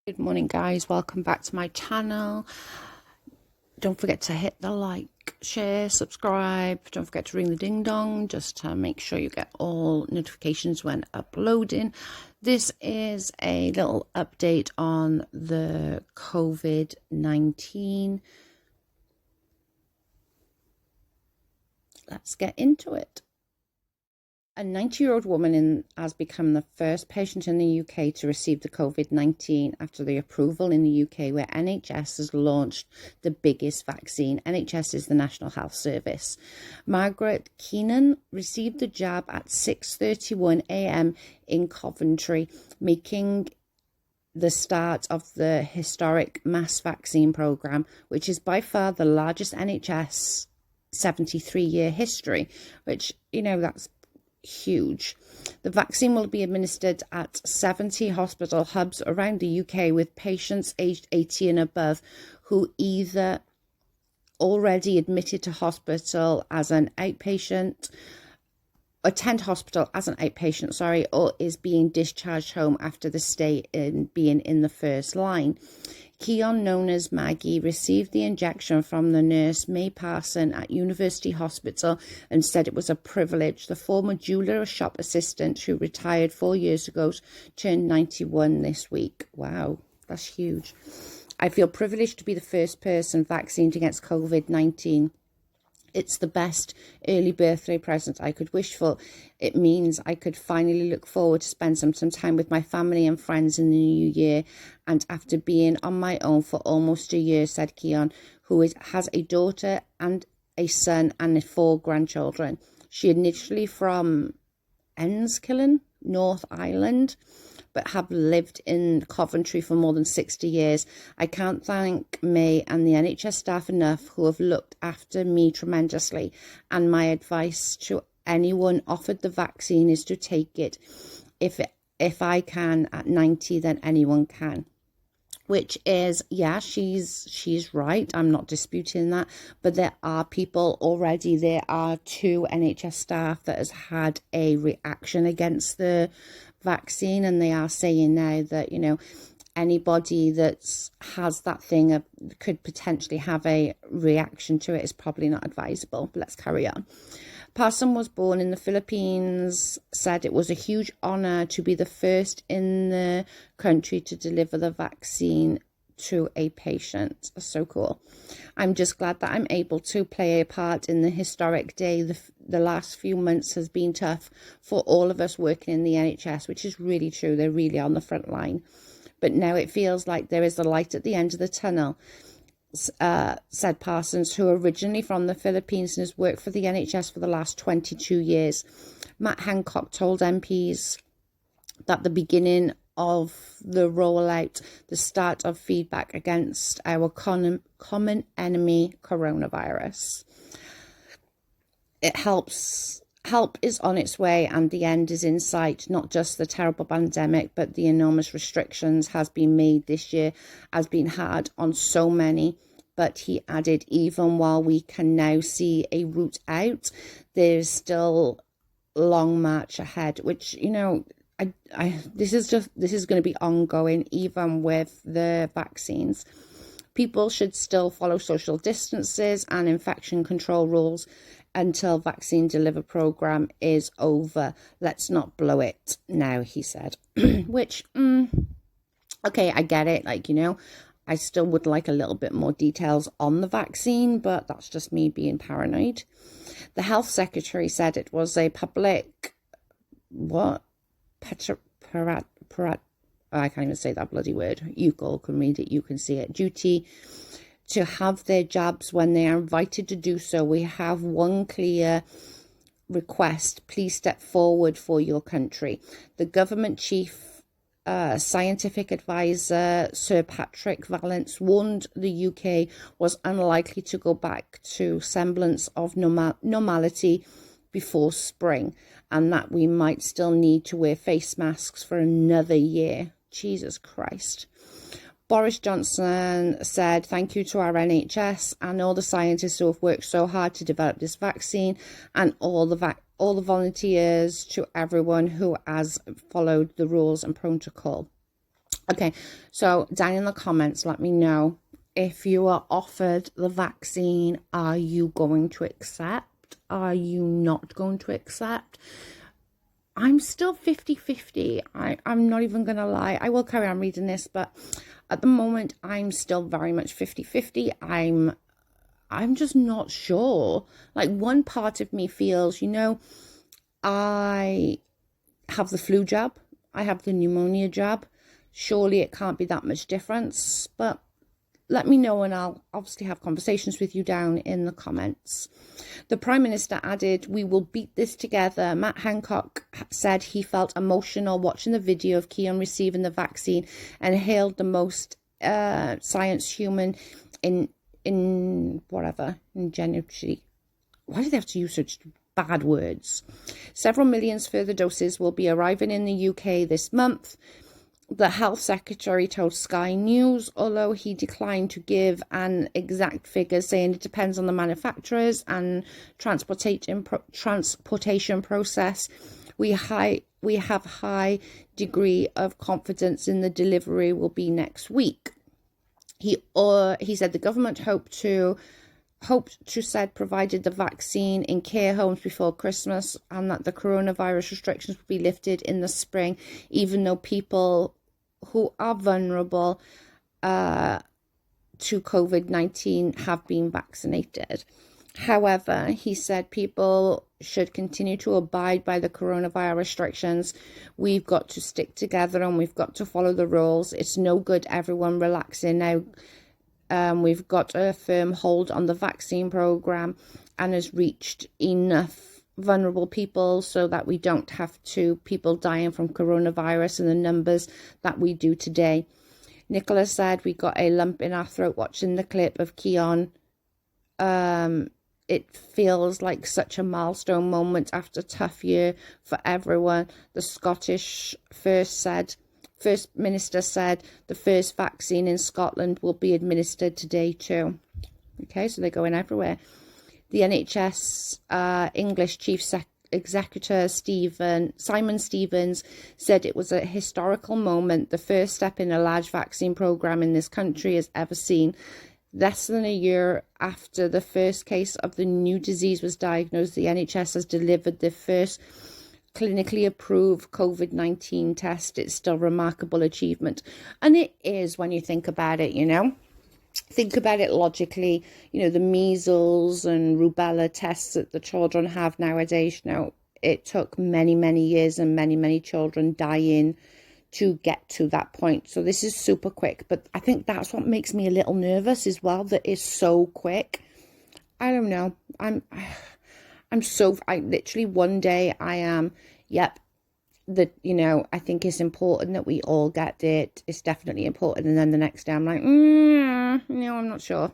Good morning, guys. Welcome back to my channel. Don't forget to hit the like, share, subscribe. Don't forget to ring the ding dong just to make sure you get all notifications when uploading. This is a little update on the COVID-19. Let's get into it. A 90-year-old woman has become the first patient in the UK to receive the COVID-19 after the approval in the UK, where NHS has launched the biggest vaccine. NHS is the National Health Service. Margaret Keenan received the jab at 6:31 a.m. in Coventry, making the start of the historic mass vaccine programme, which is by far the largest NHS 73-year history, which, that's huge. The vaccine will be administered at 70 hospital hubs around the UK, with patients aged 80 and above who either already admitted to hospital as an outpatient, attend hospital as an outpatient, or is being discharged home after the stay in being in the first line. Keon, known as Maggie, received the injection from the nurse May Parson at University Hospital and said it was a privilege. The former jeweller shop assistant, who retired 4 years ago, turned 91 this week. Wow, that's huge. I feel privileged to be the first person vaccinated against COVID-19. It's the best early birthday present I could wish for. It means I could finally look forward to spend some time with my family and friends in the new year. And after being on my own for almost a year, said Keon, who has a daughter and a son and 4 grandchildren. She initially from Enniskillen, North Ireland, but have lived in Coventry for more than 60 years. I can't thank May and the NHS staff enough, who have looked after me tremendously. And my advice to anyone offered the vaccine is to take it. If I can at 90, then anyone can. Which is, yeah, she's right. I'm not disputing that. But there are people already. There are 2 NHS staff that has had a reaction against the vaccine, and they are saying now that, anybody that has that thing could potentially have a reaction to it is probably not advisable. But let's carry on. Parson was born in the Philippines, said it was a huge honour to be the first in the country to deliver the vaccine to a patient. So cool. I'm just glad that I'm able to play a part in the historic day. The last few months has been tough for all of us working in the NHS, which is really true. They're really on the front line. But now it feels like there is a light at the end of the tunnel, said Parsons, who originally from the Philippines and has worked for the NHS for the last 22 years. Matt Hancock told MPs that the beginning of the rollout, the start of feedback against our common enemy, coronavirus. Help is on its way and the end is in sight. Not just the terrible pandemic, but the enormous restrictions has been made this year has been hard on so many. But he added, even while we can now see a route out, there's still a long march ahead, which, this is going to be ongoing, even with the vaccines. People should still follow social distances and infection control rules until vaccine delivery program is over. Let's not blow it now, he said. Which, okay, I get it. I still would like a little bit more details on the vaccine, but that's just me being paranoid. The health secretary said it was a public, I can't even say that bloody word. You all can read it, you can see it. Duty to have their jabs when they are invited to do so. We have one clear request. Please step forward for your country. The government chief scientific advisor Sir Patrick Vallance warned the UK was unlikely to go back to semblance of normality before spring, and that we might still need to wear face masks for another year. Jesus Christ. Boris Johnson said, thank you to our NHS and all the scientists who have worked so hard to develop this vaccine, and all the volunteers, to everyone who has followed the rules and protocol. Okay, so down in the comments, let me know if you are offered the vaccine, are you going to accept? Are you not going to accept? I'm still 50-50. I'm not even going to lie. I will carry on reading this, but at the moment, I'm still very much 50-50. I'm just not sure. Like, one part of me feels, I have the flu jab, I have the pneumonia jab. Surely it can't be that much difference, but let me know and I'll obviously have conversations with you down in the comments. The Prime Minister added, "We will beat this together." Matt Hancock said he felt emotional watching the video of Keon receiving the vaccine and hailed the most science human in ingenuity. Why do they have to use such bad words? Several millions further doses will be arriving in the UK this month. The Health Secretary told Sky News, although he declined to give an exact figure, saying it depends on the manufacturers and transportation process. We have high degree of confidence in the delivery will be next week. He said the government hoped to said provided the vaccine in care homes before Christmas and that the coronavirus restrictions would be lifted in the spring, even though people who are vulnerable to COVID-19 have been vaccinated. However, he said people should continue to abide by the coronavirus restrictions. We've got to stick together and we've got to follow the rules. It's no good everyone relaxing now. We've got a firm hold on the vaccine program and has reached enough vulnerable people so that we don't have people dying from coronavirus in the numbers that we do today. Nicola said, "We got a lump in our throat watching the clip of Keon. It feels like such a milestone moment after a tough year for everyone." The Scottish First Minister said the first vaccine in Scotland will be administered today too. Okay, so they're going everywhere. The NHS English Chief Executive Simon Stevens said it was a historical moment, the first step in a large vaccine programme in this country has ever seen. Less than a year after the first case of the new disease was diagnosed, the NHS has delivered the first clinically approved COVID-19 test. It's still a remarkable achievement. And it is when you think about it, Think about it logically, the measles and rubella tests that the children have nowadays, it took many, many years and many, many children dying to get to that point. So this is super quick, but I think that's what makes me a little nervous as well, that it's so quick. I don't know. I literally one day I am, yep, I think it's important that we all get it. It's definitely important. And then the next day I'm like, no, I'm not sure.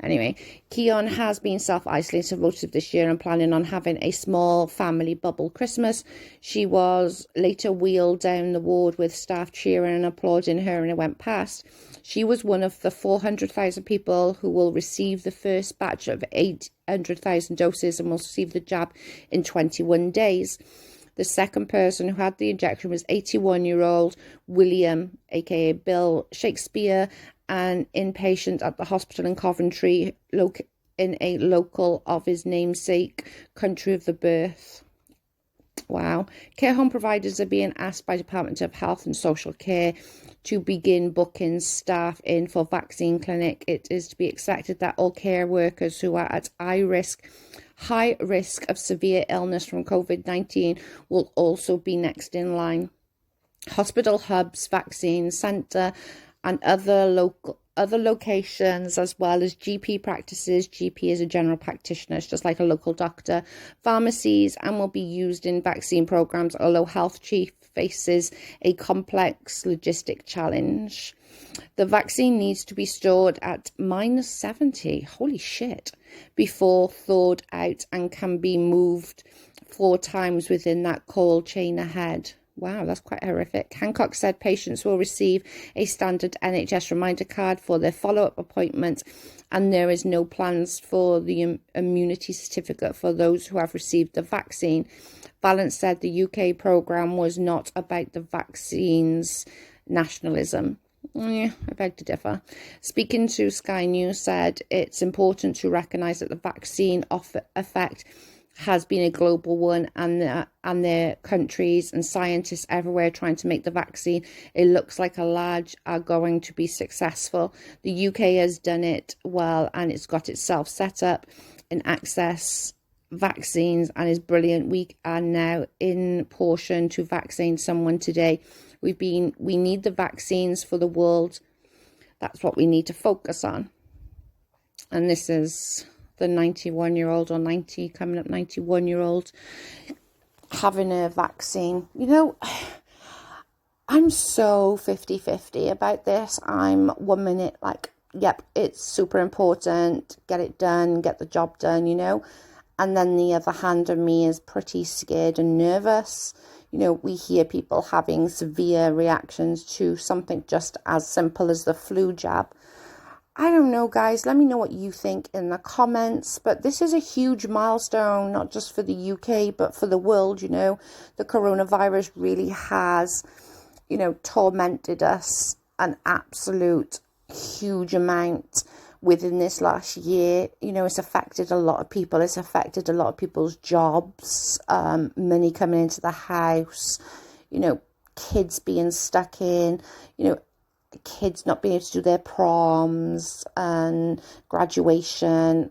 Anyway, Keon has been self-isolated most of this year and planning on having a small family bubble Christmas. She was later wheeled down the ward with staff cheering and applauding her, and it went past. She was one of the 400,000 people who will receive the first batch of 800,000 doses and will receive the jab in 21 days. The second person who had the injection was 81-year-old William, aka Bill Shakespeare, an inpatient at the hospital in Coventry, in a local of his namesake country of the birth. Wow. Care home providers are being asked by Department of Health and Social Care to begin booking staff in for vaccine clinic. It is to be expected that all care workers who are at high risk of severe illness from COVID-19 will also be next in line. Hospital hubs, vaccine centre and other locations, as well as GP practices. GP is a general practitioner, it's just like a local doctor. Pharmacies, and will be used in vaccine programs, although Health Chief faces a complex logistic challenge. The vaccine needs to be stored at -70, holy shit, before thawed out and can be moved 4 times within that cold chain ahead. Wow, that's quite horrific. Hancock said patients will receive a standard NHS reminder card for their follow-up appointment, and there is no plans for the immunity certificate for those who have received the vaccine. Valence said the UK programme was not about the vaccines. nationalism. Yeah, I beg to differ. Speaking to Sky News said it's important to recognise that the vaccine effect has been a global one, and the countries and scientists everywhere trying to make the vaccine. It looks like a large are going to be successful. The UK has done it well, and it's got itself set up and access vaccines and is brilliant. We are now in portion to vaccinate someone today. We need the vaccines for the world. That's what we need to focus on. And this is the 91-year-old or 90, coming up 91-year-old having a vaccine. You know, I'm so 50-50 about this. I'm 1 minute like, yep, it's super important, get it done, get the job done, you know. And then the other hand of me is pretty scared and nervous. You know, we hear people having severe reactions to something just as simple as the flu jab. I don't know, guys. Let me know what you think in the comments. But this is a huge milestone, not just for the UK, but for the world, you know. The coronavirus really has, you know, tormented us an absolute huge amount within this last year. You know, it's affected a lot of people. It's affected a lot of people's jobs, money coming into the house, you know, kids being stuck in, you know, kids not being able to do their proms and graduation,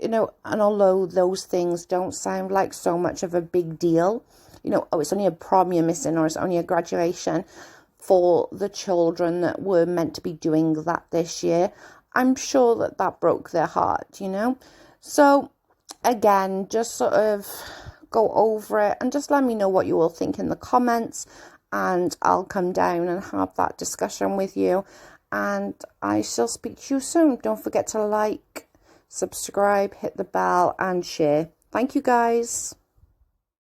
you know. And although those things don't sound like so much of a big deal, you know, oh, it's only a prom you're missing, or it's only a graduation, for the children that were meant to be doing that this year, I'm sure that that broke their heart, you know. So again, just sort of go over it and just let me know what you all think in the comments, and I'll come down and have that discussion with you, and I shall speak to you soon. Don't forget to like, subscribe, hit the bell and share. Thank you, guys.